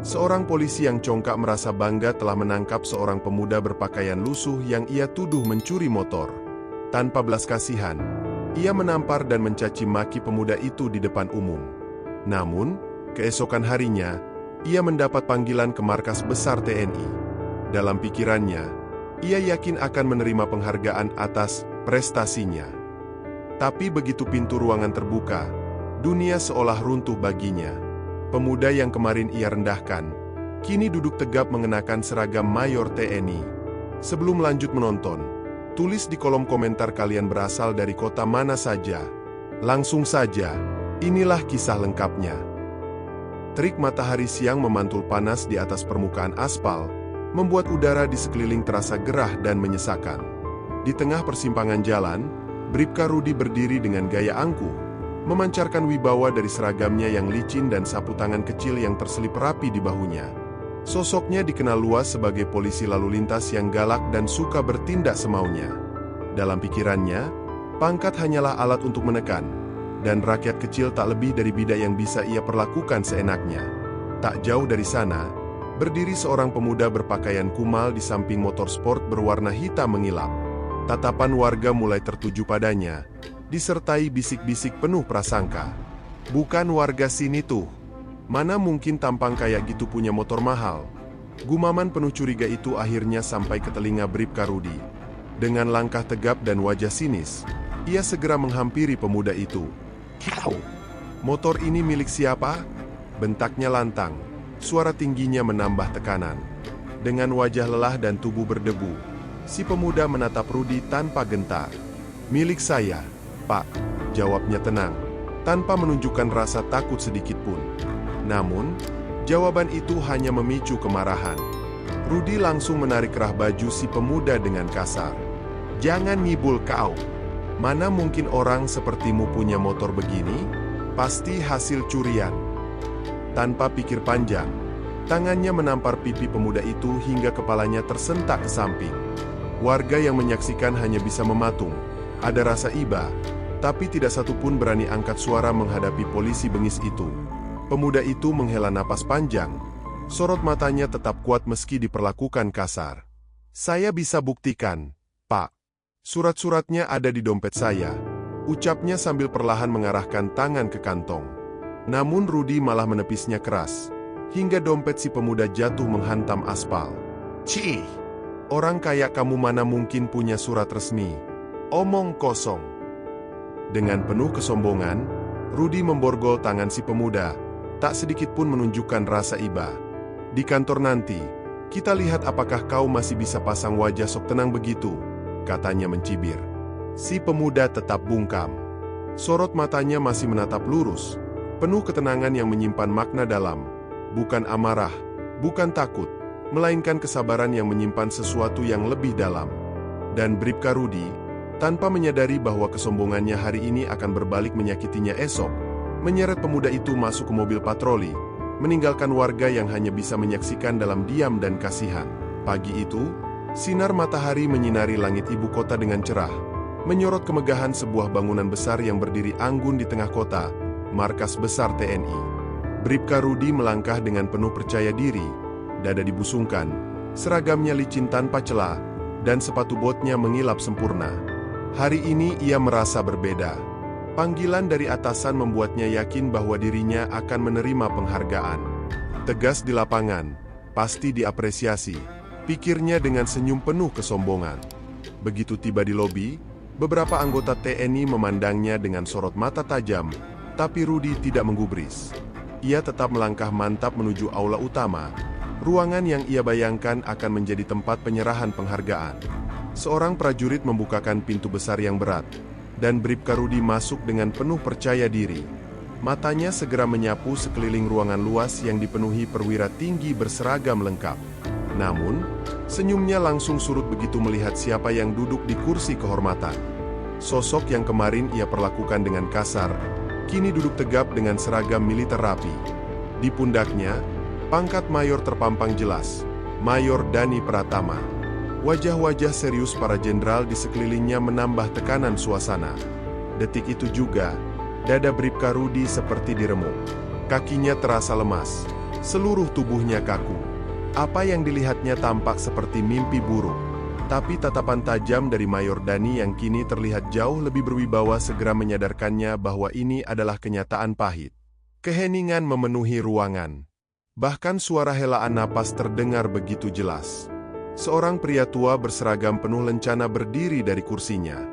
Seorang polisi yang congkak merasa bangga telah menangkap seorang pemuda berpakaian lusuh yang ia tuduh mencuri motor. Tanpa belas kasihan, ia menampar dan mencaci maki pemuda itu di depan umum. Namun, keesokan harinya, ia mendapat panggilan ke markas besar TNI. Dalam pikirannya, ia yakin akan menerima penghargaan atas prestasinya. Tapi begitu pintu ruangan terbuka, dunia seolah runtuh baginya. Pemuda yang kemarin ia rendahkan, kini duduk tegap mengenakan seragam mayor TNI. Sebelum lanjut menonton, tulis di kolom komentar kalian berasal dari kota mana saja. Langsung saja, inilah kisah lengkapnya. Terik matahari siang memantul panas di atas permukaan aspal, membuat udara di sekeliling terasa gerah dan menyesakan. Di tengah persimpangan jalan, Bribka Rudi berdiri dengan gaya angkuh, memancarkan wibawa dari seragamnya yang licin dan sapu tangan kecil yang terselip rapi di bahunya. Sosoknya dikenal luas sebagai polisi lalu lintas yang galak dan suka bertindak semaunya. Dalam pikirannya, pangkat hanyalah alat untuk menekan, dan rakyat kecil tak lebih dari bidak yang bisa ia perlakukan seenaknya. Tak jauh dari sana, berdiri seorang pemuda berpakaian kumal di samping motor sport berwarna hitam mengilap. Tatapan warga mulai tertuju padanya, disertai bisik-bisik penuh prasangka. Bukan warga sini tuh. Mana mungkin tampang kayak gitu punya motor mahal? Gumaman penuh curiga itu akhirnya sampai ke telinga Bribka Rudi. Dengan langkah tegap dan wajah sinis, ia segera menghampiri pemuda itu. "Motor ini milik siapa?" bentaknya lantang. Suara tingginya menambah tekanan. Dengan wajah lelah dan tubuh berdebu, si pemuda menatap Rudi tanpa gentar. "Milik saya, Pak," jawabnya tenang, tanpa menunjukkan rasa takut sedikit pun. Namun, jawaban itu hanya memicu kemarahan. Rudi langsung menarik kerah baju si pemuda dengan kasar. "Jangan ngibul kau. Mana mungkin orang sepertimu punya motor begini? Pasti hasil curian." Tanpa pikir panjang, tangannya menampar pipi pemuda itu hingga kepalanya tersentak ke samping. Warga yang menyaksikan hanya bisa mematung. Ada rasa iba, tapi tidak satupun berani angkat suara menghadapi polisi bengis itu. Pemuda itu menghela napas panjang. Sorot matanya tetap kuat meski diperlakukan kasar. "Saya bisa buktikan, Pak. Surat-suratnya ada di dompet saya," ucapnya sambil perlahan mengarahkan tangan ke kantong. Namun Rudi malah menepisnya keras, hingga dompet si pemuda jatuh menghantam aspal. "Cih, orang kayak kamu mana mungkin punya surat resmi? Omong kosong." Dengan penuh kesombongan, Rudi memborgol tangan si pemuda, tak sedikit pun menunjukkan rasa iba. "Di kantor nanti, kita lihat apakah kau masih bisa pasang wajah sok tenang begitu," katanya mencibir. Si pemuda tetap bungkam. Sorot matanya masih menatap lurus, penuh ketenangan yang menyimpan makna dalam. Bukan amarah, bukan takut, melainkan kesabaran yang menyimpan sesuatu yang lebih dalam. Dan Bribka Rudi, tanpa menyadari bahwa kesombongannya hari ini akan berbalik menyakitinya esok, menyeret pemuda itu masuk ke mobil patroli, meninggalkan warga yang hanya bisa menyaksikan dalam diam dan kasihan. Pagi itu, sinar matahari menyinari langit ibu kota dengan cerah, menyorot kemegahan sebuah bangunan besar yang berdiri anggun di tengah kota, markas besar TNI. Bribka Rudi melangkah dengan penuh percaya diri, dada dibusungkan, seragamnya licin tanpa celah, dan sepatu botnya mengilap sempurna. Hari ini ia merasa berbeda. Panggilan dari atasan membuatnya yakin bahwa dirinya akan menerima penghargaan. Tegas di lapangan, pasti diapresiasi, pikirnya dengan senyum penuh kesombongan. Begitu tiba di lobi, beberapa anggota TNI memandangnya dengan sorot mata tajam, tapi Rudi tidak menggubris. Ia tetap melangkah mantap menuju aula utama, ruangan yang ia bayangkan akan menjadi tempat penyerahan penghargaan. Seorang prajurit membukakan pintu besar yang berat, dan Bribka Rudi masuk dengan penuh percaya diri. Matanya segera menyapu sekeliling ruangan luas yang dipenuhi perwira tinggi berseragam lengkap. Namun, senyumnya langsung surut begitu melihat siapa yang duduk di kursi kehormatan. Sosok yang kemarin ia perlakukan dengan kasar, kini duduk tegap dengan seragam militer rapi. Di pundaknya, pangkat mayor terpampang jelas, Mayor Dani Pratama. Wajah-wajah serius para jenderal di sekelilingnya menambah tekanan suasana. Detik itu juga, dada Bribka Rudi seperti diremuk. Kakinya terasa lemas. Seluruh tubuhnya kaku. Apa yang dilihatnya tampak seperti mimpi buruk. Tapi tatapan tajam dari Mayor Dani yang kini terlihat jauh lebih berwibawa segera menyadarkannya bahwa ini adalah kenyataan pahit. Keheningan memenuhi ruangan. Bahkan suara helaan napas terdengar begitu jelas. Seorang pria tua berseragam penuh lencana berdiri dari kursinya.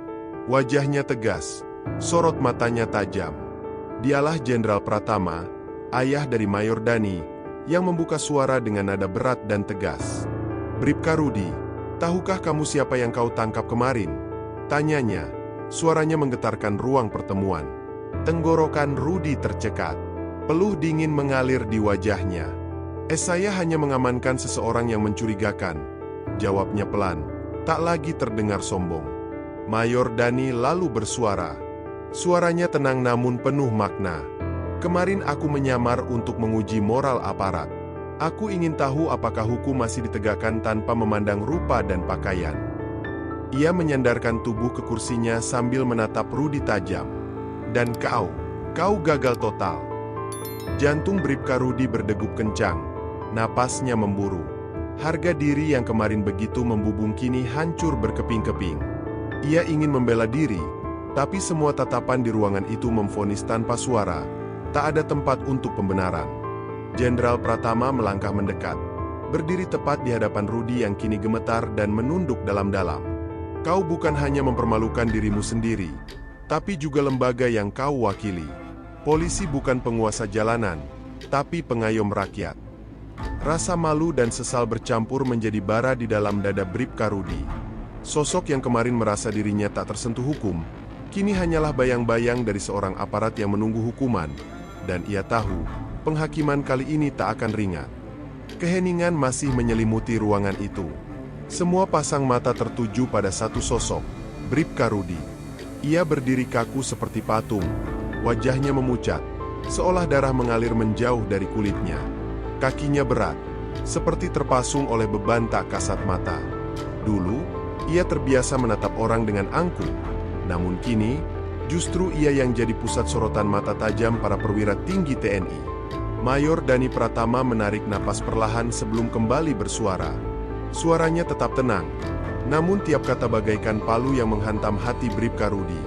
Wajahnya tegas, sorot matanya tajam. Dialah Jenderal Pratama, ayah dari Mayor Dani, yang membuka suara dengan nada berat dan tegas. "Bribka Rudi, tahukah kamu siapa yang kau tangkap kemarin?" Tanyanya, suaranya menggetarkan ruang pertemuan. Tenggorokan Rudi tercekat. Peluh dingin mengalir di wajahnya. Saya hanya mengamankan seseorang yang mencurigakan," jawabnya pelan, tak lagi terdengar sombong. Mayor Dani lalu bersuara. Suaranya tenang namun penuh makna. "Kemarin aku menyamar untuk menguji moral aparat. Aku ingin tahu apakah hukum masih ditegakkan tanpa memandang rupa dan pakaian." Ia menyandarkan tubuh ke kursinya sambil menatap Rudi tajam. "Dan kau gagal total." Jantung Bribka Rudi berdegup kencang. Napasnya memburu. Harga diri yang kemarin begitu membubung kini hancur berkeping-keping. Ia ingin membela diri, tapi semua tatapan di ruangan itu memvonis tanpa suara. Tak ada tempat untuk pembenaran. Jenderal Pratama melangkah mendekat, berdiri tepat di hadapan Rudi yang kini gemetar dan menunduk dalam-dalam. "Kau bukan hanya mempermalukan dirimu sendiri, tapi juga lembaga yang kau wakili. Polisi bukan penguasa jalanan, tapi pengayom rakyat." Rasa malu dan sesal bercampur menjadi bara di dalam dada Bribka Rudi. Sosok yang kemarin merasa dirinya tak tersentuh hukum, kini hanyalah bayang-bayang dari seorang aparat yang menunggu hukuman, dan ia tahu, penghakiman kali ini tak akan ringan. Keheningan masih menyelimuti ruangan itu. Semua pasang mata tertuju pada satu sosok, Bribka Rudi. Ia berdiri kaku seperti patung, wajahnya memucat, seolah darah mengalir menjauh dari kulitnya. Kakinya berat, seperti terpasung oleh beban tak kasat mata. Dulu, ia terbiasa menatap orang dengan angkuh, namun kini, justru ia yang jadi pusat sorotan mata tajam para perwira tinggi TNI. Mayor Dani Pratama menarik napas perlahan sebelum kembali bersuara. Suaranya tetap tenang, namun tiap kata bagaikan palu yang menghantam hati Bribka Rudi.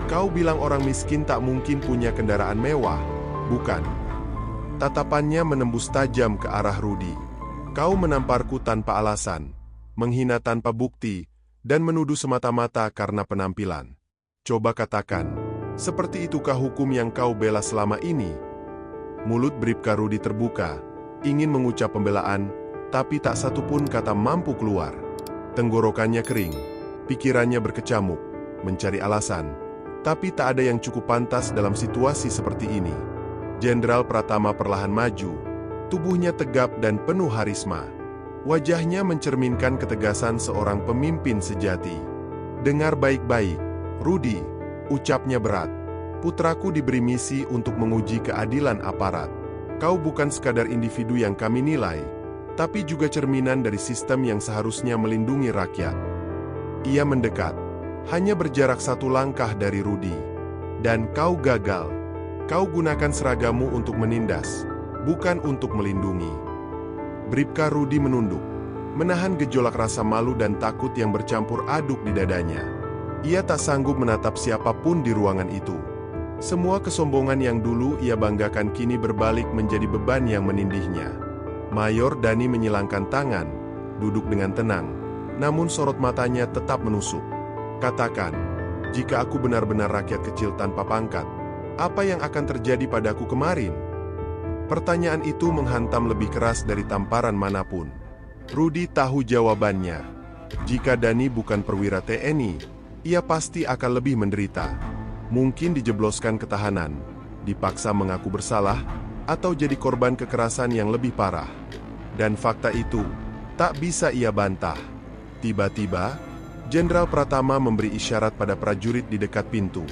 "Kau bilang orang miskin tak mungkin punya kendaraan mewah, bukan?" Tatapannya menembus tajam ke arah Rudi. "Kau menamparku tanpa alasan, menghina tanpa bukti, dan menuduh semata-mata karena penampilan. Coba katakan, seperti itukah hukum yang kau bela selama ini?" Mulut Bribka Rudi terbuka, ingin mengucap pembelaan, tapi tak satu pun kata mampu keluar. Tenggorokannya kering, pikirannya berkecamuk, mencari alasan, tapi tak ada yang cukup pantas dalam situasi seperti ini. Jenderal Pratama perlahan maju, tubuhnya tegap dan penuh harisma. Wajahnya mencerminkan ketegasan seorang pemimpin sejati. "Dengar baik-baik, Rudi," ucapnya berat. "Putraku diberi misi untuk menguji keadilan aparat. Kau bukan sekadar individu yang kami nilai, tapi juga cerminan dari sistem yang seharusnya melindungi rakyat." Ia mendekat, hanya berjarak satu langkah dari Rudi. "Dan kau gagal. Kau gunakan seragamu untuk menindas, bukan untuk melindungi." Bribka Rudi menunduk, menahan gejolak rasa malu dan takut yang bercampur aduk di dadanya. Ia tak sanggup menatap siapapun di ruangan itu. Semua kesombongan yang dulu ia banggakan kini berbalik menjadi beban yang menindihnya. Mayor Dani menyilangkan tangan, duduk dengan tenang, namun sorot matanya tetap menusuk. "Katakan, jika aku benar-benar rakyat kecil tanpa pangkat, apa yang akan terjadi padaku kemarin?" Pertanyaan itu menghantam lebih keras dari tamparan manapun. Rudi tahu jawabannya. Jika Dani bukan perwira TNI, ia pasti akan lebih menderita. Mungkin dijebloskan ke tahanan, dipaksa mengaku bersalah, atau jadi korban kekerasan yang lebih parah. Dan fakta itu tak bisa ia bantah. Tiba-tiba, Jenderal Pratama memberi isyarat pada prajurit di dekat pintu.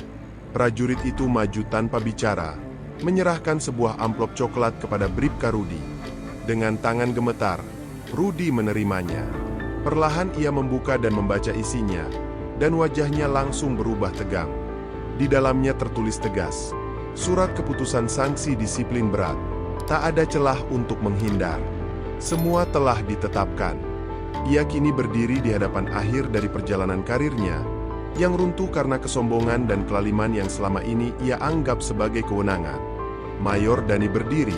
Prajurit itu maju tanpa bicara, menyerahkan sebuah amplop coklat kepada Bribka Rudi. Dengan tangan gemetar, Rudi menerimanya. Perlahan ia membuka dan membaca isinya, dan wajahnya langsung berubah tegang. Di dalamnya tertulis tegas, "Surat keputusan sanksi disiplin berat. Tak ada celah untuk menghindar. Semua telah ditetapkan. Ia kini berdiri di hadapan akhir dari perjalanan karirnya, yang runtuh karena kesombongan dan kelaliman yang selama ini ia anggap sebagai kewenangan. Mayor Dani berdiri,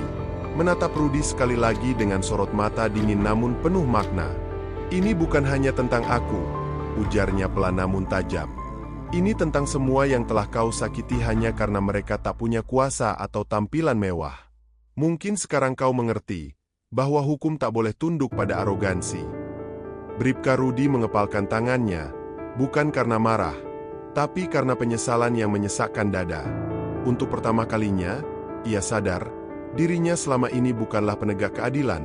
menatap Rudy sekali lagi dengan sorot mata dingin namun penuh makna. "Ini bukan hanya tentang aku," ujarnya pelan namun tajam. "Ini tentang semua yang telah kau sakiti hanya karena mereka tak punya kuasa atau tampilan mewah. Mungkin sekarang kau mengerti bahwa hukum tak boleh tunduk pada arogansi." Bribka Rudy mengepalkan tangannya, bukan karena marah, tapi karena penyesalan yang menyesakkan dada. Untuk pertama kalinya, ia sadar, dirinya selama ini bukanlah penegak keadilan,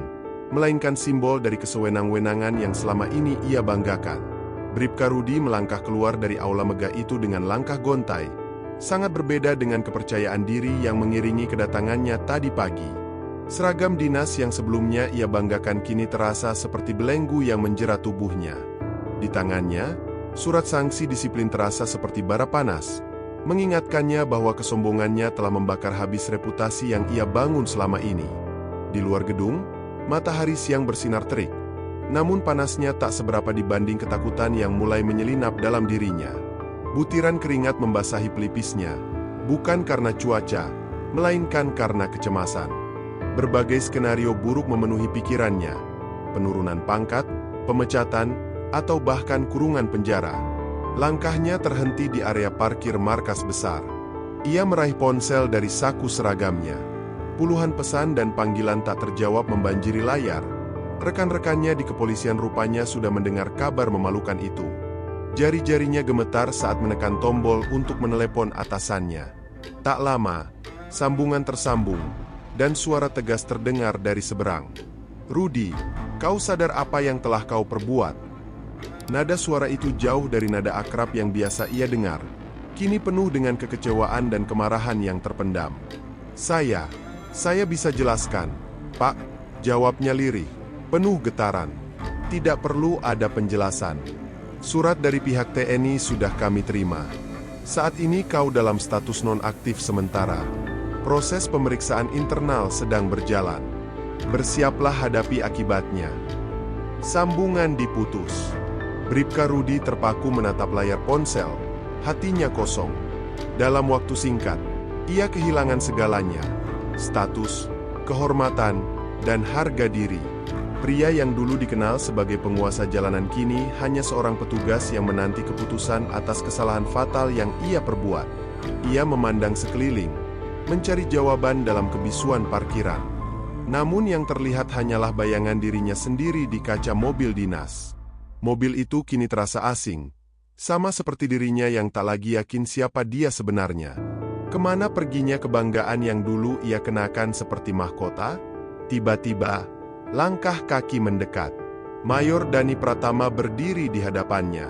melainkan simbol dari kesewenang-wenangan yang selama ini ia banggakan. Bribka Rudy melangkah keluar dari aula megah itu dengan langkah gontai, sangat berbeda dengan kepercayaan diri yang mengiringi kedatangannya tadi pagi. Seragam dinas yang sebelumnya ia banggakan kini terasa seperti belenggu yang menjerat tubuhnya. Di tangannya, surat sanksi disiplin terasa seperti bara panas, mengingatkannya bahwa kesombongannya telah membakar habis reputasi yang ia bangun selama ini. Di luar gedung, matahari siang bersinar terik, namun panasnya tak seberapa dibanding ketakutan yang mulai menyelinap dalam dirinya. Butiran keringat membasahi pelipisnya, bukan karena cuaca, melainkan karena kecemasan. Berbagai skenario buruk memenuhi pikirannya, penurunan pangkat, pemecatan, atau bahkan kurungan penjara. Langkahnya terhenti di area parkir markas besar. Ia meraih ponsel dari saku seragamnya. Puluhan pesan dan panggilan tak terjawab membanjiri layar. Rekan-rekannya di kepolisian rupanya sudah mendengar kabar memalukan itu. Jari-jarinya gemetar saat menekan tombol untuk menelepon atasannya. Tak lama, sambungan tersambung, dan suara tegas terdengar dari seberang. "Rudy, kau sadar apa yang telah kau perbuat?" Nada suara itu jauh dari nada akrab yang biasa ia dengar, kini penuh dengan kekecewaan dan kemarahan yang terpendam. Saya bisa jelaskan, Pak," jawabnya lirih, penuh getaran. "Tidak perlu ada penjelasan. Surat dari pihak TNI sudah kami terima. Saat ini kau dalam status nonaktif sementara. Proses pemeriksaan internal sedang berjalan. Bersiaplah hadapi akibatnya." Sambungan diputus. Bribka Rudy terpaku menatap layar ponsel, hatinya kosong. Dalam waktu singkat, ia kehilangan segalanya. Status, kehormatan, dan harga diri. Pria yang dulu dikenal sebagai penguasa jalanan kini hanya seorang petugas yang menanti keputusan atas kesalahan fatal yang ia perbuat. Ia memandang sekeliling, mencari jawaban dalam kebisuan parkiran. Namun yang terlihat hanyalah bayangan dirinya sendiri di kaca mobil dinas. Mobil itu kini terasa asing, sama seperti dirinya yang tak lagi yakin siapa dia sebenarnya. Kemana perginya kebanggaan yang dulu ia kenakan seperti mahkota? Tiba-tiba, langkah kaki mendekat. Mayor Dani Pratama berdiri di hadapannya.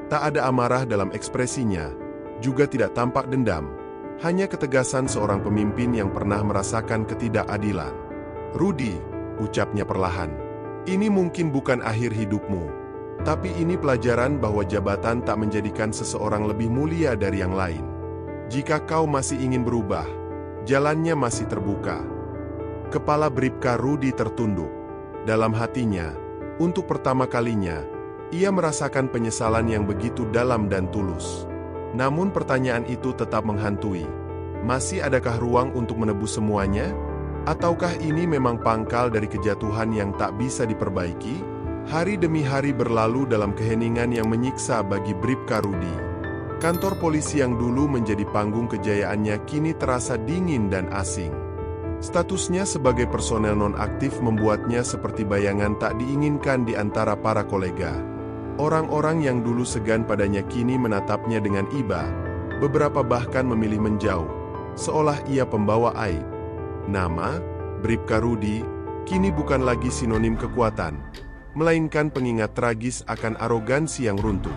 Tak ada amarah dalam ekspresinya, juga tidak tampak dendam. Hanya ketegasan seorang pemimpin yang pernah merasakan ketidakadilan. "Rudy," ucapnya perlahan, "ini mungkin bukan akhir hidupmu. Tapi ini pelajaran bahwa jabatan tak menjadikan seseorang lebih mulia dari yang lain. Jika kau masih ingin berubah, jalannya masih terbuka." Kepala Bribka Rudy tertunduk. Dalam hatinya, untuk pertama kalinya, ia merasakan penyesalan yang begitu dalam dan tulus. Namun pertanyaan itu tetap menghantui. Masih adakah ruang untuk menebus semuanya? Ataukah ini memang pangkal dari kejatuhan yang tak bisa diperbaiki? Hari demi hari berlalu dalam keheningan yang menyiksa bagi Bribka Rudy. Kantor polisi yang dulu menjadi panggung kejayaannya kini terasa dingin dan asing. Statusnya sebagai personel nonaktif membuatnya seperti bayangan tak diinginkan di antara para kolega. Orang-orang yang dulu segan padanya kini menatapnya dengan iba, beberapa bahkan memilih menjauh, seolah ia pembawa aib. Nama, Bribka Rudy, kini bukan lagi sinonim kekuatan, melainkan pengingat tragis akan arogansi yang runtuh.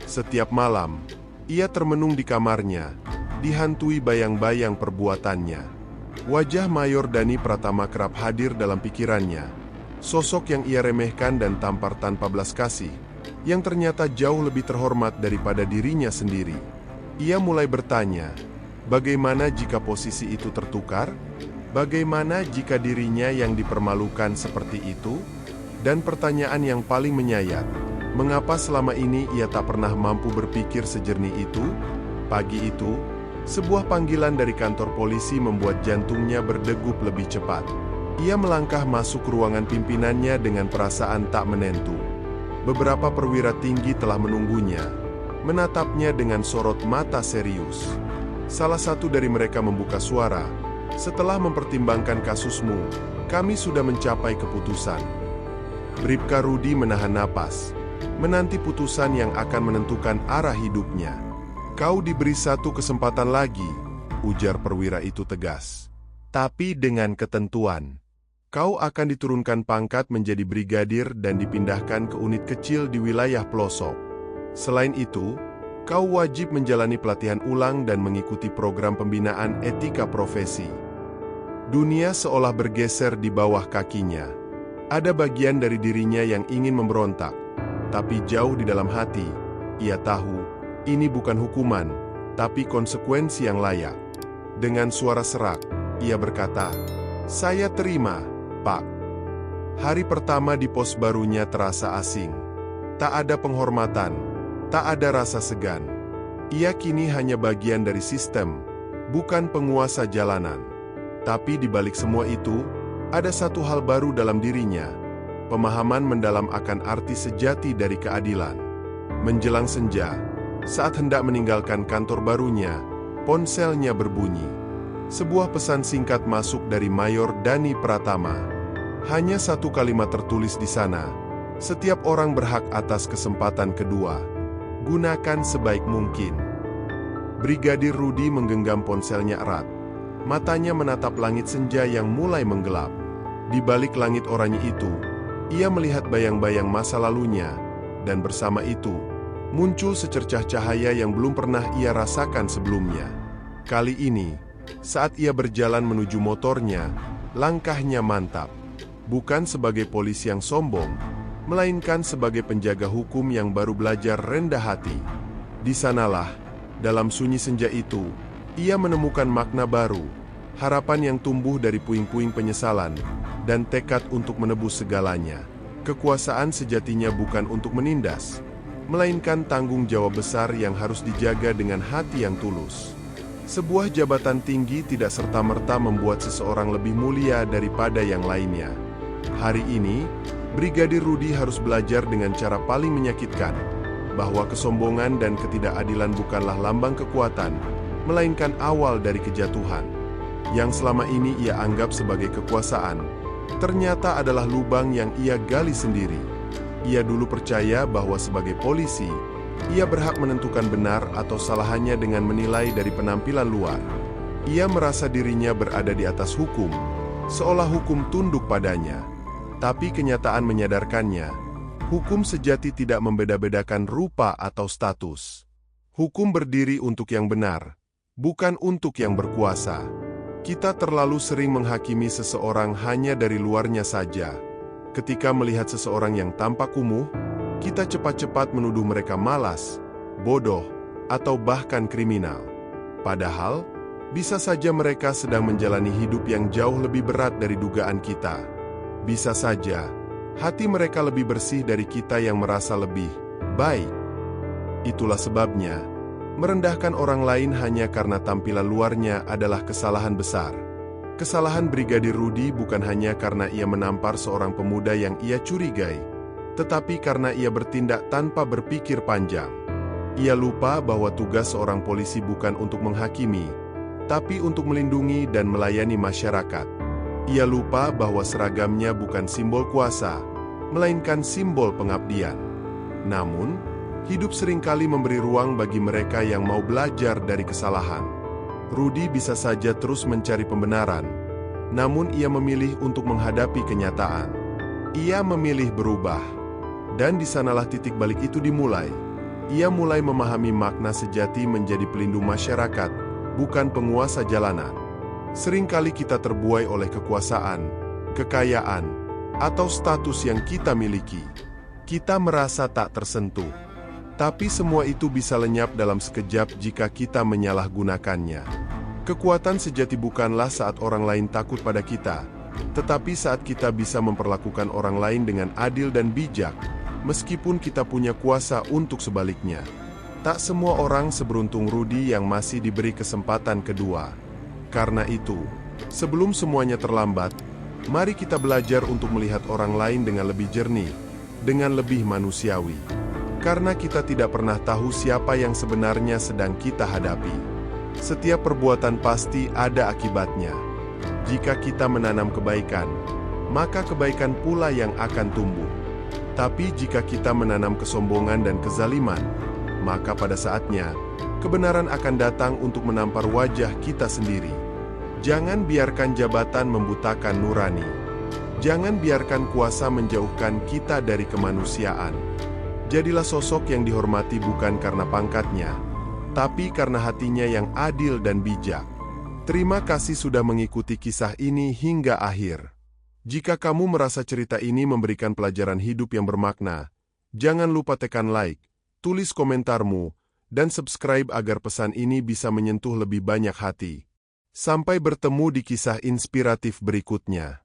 Setiap malam, ia termenung di kamarnya, dihantui bayang-bayang perbuatannya. Wajah Mayor Dani Pratama kerap hadir dalam pikirannya, sosok yang ia remehkan dan tampar tanpa belas kasih, yang ternyata jauh lebih terhormat daripada dirinya sendiri. Ia mulai bertanya, bagaimana jika posisi itu tertukar? Bagaimana jika dirinya yang dipermalukan seperti itu? Dan pertanyaan yang paling menyayat, mengapa selama ini ia tak pernah mampu berpikir sejernih itu? Pagi itu, sebuah panggilan dari kantor polisi membuat jantungnya berdegup lebih cepat. Ia melangkah masuk ruangan pimpinannya dengan perasaan tak menentu. Beberapa perwira tinggi telah menunggunya, menatapnya dengan sorot mata serius. Salah satu dari mereka membuka suara, "Setelah mempertimbangkan kasusmu, kami sudah mencapai keputusan." Bribka Rudi menahan napas, menanti putusan yang akan menentukan arah hidupnya. "Kau diberi satu kesempatan lagi," ujar perwira itu tegas. "Tapi dengan ketentuan. Kau akan diturunkan pangkat menjadi brigadir dan dipindahkan ke unit kecil di wilayah pelosok. Selain itu, kau wajib menjalani pelatihan ulang dan mengikuti program pembinaan etika profesi." Dunia seolah bergeser di bawah kakinya. Ada bagian dari dirinya yang ingin memberontak, tapi jauh di dalam hati, ia tahu, ini bukan hukuman, tapi konsekuensi yang layak. Dengan suara serak, ia berkata, "Saya terima, Pak." Hari pertama di pos barunya terasa asing. Tak ada penghormatan, tak ada rasa segan. Ia kini hanya bagian dari sistem, bukan penguasa jalanan. Tapi di balik semua itu, ada satu hal baru dalam dirinya, pemahaman mendalam akan arti sejati dari keadilan. Menjelang senja, saat hendak meninggalkan kantor barunya, ponselnya berbunyi. Sebuah pesan singkat masuk dari Mayor Dani Pratama. Hanya satu kalimat tertulis di sana, "Setiap orang berhak atas kesempatan kedua. Gunakan sebaik mungkin." Brigadir Rudi menggenggam ponselnya erat. Matanya menatap langit senja yang mulai menggelap. Di balik langit oranye itu, ia melihat bayang-bayang masa lalunya, dan bersama itu, muncul secercah cahaya yang belum pernah ia rasakan sebelumnya. Kali ini, saat ia berjalan menuju motornya, langkahnya mantap. Bukan sebagai polisi yang sombong, melainkan sebagai penjaga hukum yang baru belajar rendah hati. Di sanalah, dalam sunyi senja itu, ia menemukan makna baru, harapan yang tumbuh dari puing-puing penyesalan, dan tekad untuk menebus segalanya. Kekuasaan sejatinya bukan untuk menindas, melainkan tanggung jawab besar yang harus dijaga dengan hati yang tulus. Sebuah jabatan tinggi tidak serta-merta membuat seseorang lebih mulia daripada yang lainnya. Hari ini, Brigadir Rudi harus belajar dengan cara paling menyakitkan, bahwa kesombongan dan ketidakadilan bukanlah lambang kekuatan, melainkan awal dari kejatuhan. Yang selama ini ia anggap sebagai kekuasaan, ternyata adalah lubang yang ia gali sendiri. Ia dulu percaya bahwa sebagai polisi, ia berhak menentukan benar atau salahnya dengan menilai dari penampilan luar. Ia merasa dirinya berada di atas hukum, seolah hukum tunduk padanya. Tapi kenyataan menyadarkannya, hukum sejati tidak membeda-bedakan rupa atau status. Hukum berdiri untuk yang benar, bukan untuk yang berkuasa. Kita terlalu sering menghakimi seseorang hanya dari luarnya saja. Ketika melihat seseorang yang tampak kumuh, kita cepat-cepat menuduh mereka malas, bodoh, atau bahkan kriminal. Padahal, bisa saja mereka sedang menjalani hidup yang jauh lebih berat dari dugaan kita. Bisa saja, hati mereka lebih bersih dari kita yang merasa lebih baik. Itulah sebabnya, merendahkan orang lain hanya karena tampilan luarnya adalah kesalahan besar. Kesalahan Brigadir Rudi bukan hanya karena ia menampar seorang pemuda yang ia curigai, tetapi karena ia bertindak tanpa berpikir panjang. Ia lupa bahwa tugas seorang polisi bukan untuk menghakimi, tapi untuk melindungi dan melayani masyarakat. Ia lupa bahwa seragamnya bukan simbol kuasa, melainkan simbol pengabdian. Namun, hidup seringkali memberi ruang bagi mereka yang mau belajar dari kesalahan. Rudi bisa saja terus mencari pembenaran, namun ia memilih untuk menghadapi kenyataan. Ia memilih berubah. Dan di sanalah titik balik itu dimulai. Ia mulai memahami makna sejati menjadi pelindung masyarakat, bukan penguasa jalanan. Seringkali kita terbuai oleh kekuasaan, kekayaan, atau status yang kita miliki. Kita merasa tak tersentuh. Tapi semua itu bisa lenyap dalam sekejap jika kita menyalahgunakannya. Kekuatan sejati bukanlah saat orang lain takut pada kita, tetapi saat kita bisa memperlakukan orang lain dengan adil dan bijak, meskipun kita punya kuasa untuk sebaliknya. Tak semua orang seberuntung Rudy yang masih diberi kesempatan kedua. Karena itu, sebelum semuanya terlambat, mari kita belajar untuk melihat orang lain dengan lebih jernih, dengan lebih manusiawi. Karena kita tidak pernah tahu siapa yang sebenarnya sedang kita hadapi. Setiap perbuatan pasti ada akibatnya. Jika kita menanam kebaikan, maka kebaikan pula yang akan tumbuh. Tapi jika kita menanam kesombongan dan kezaliman, maka pada saatnya, kebenaran akan datang untuk menampar wajah kita sendiri. Jangan biarkan jabatan membutakan nurani. Jangan biarkan kuasa menjauhkan kita dari kemanusiaan. Jadilah sosok yang dihormati bukan karena pangkatnya, tapi karena hatinya yang adil dan bijak. Terima kasih sudah mengikuti kisah ini hingga akhir. Jika kamu merasa cerita ini memberikan pelajaran hidup yang bermakna, jangan lupa tekan like, tulis komentarmu, dan subscribe agar pesan ini bisa menyentuh lebih banyak hati. Sampai bertemu di kisah inspiratif berikutnya.